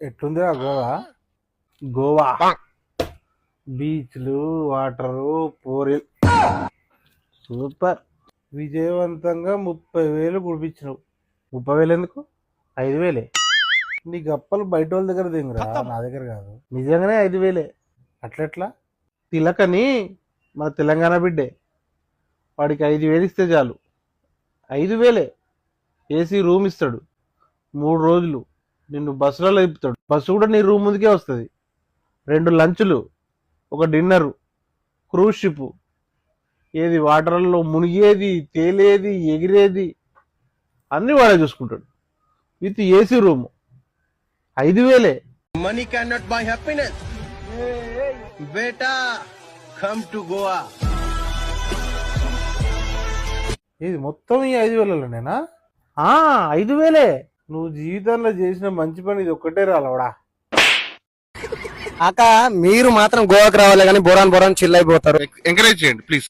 ఎట్లుందిరా గోవా? గోవా బీచ్లు, వాటరు, పూరీలు సూపర్. విజయవంతంగా 30,000 కుడిపించినావు. 30,000 ఎందుకు? 5,000. నీ గప్పలు బయట వాళ్ళ దగ్గర దింగరా, నా దగ్గర కాదు. నిజంగానే 5,000. అట్లెట్లా? తిలకని మన తెలంగాణ బిడ్డే, వాడికి 5,000 ఇస్తే చాలు. 5,000 ఏసీ రూమ్ ఇస్తాడు, 3 రోజులు నిన్ను బస్సులలో తిప్పుతాడు. బస్సు కూడా నీ రూమ్ ముందుకే వస్తుంది. 2 లంచ్లు, ఒక డిన్నరు, క్రూజ్ షిప్, ఏది వాటర్లో మునిగేది, తేలేది, ఎగిరేది అన్ని వాడే చూసుకుంటాడు with AC room. 5,000. Money cannot buy happiness. Beta, come to Goa. ఇది మొత్తం ఈ 5,000లోనేనా? 5,000. నువ్వు జీవితంలో చేసిన మంచి పని ఇది ఒక్కటే రాలవడా. అక్క మీరు మాత్రం గోవాకి రావాలి కానీ బోరాన్ చిల్ అయిపోతారు. ఎంకరేజ్ చేయండి ప్లీజ్.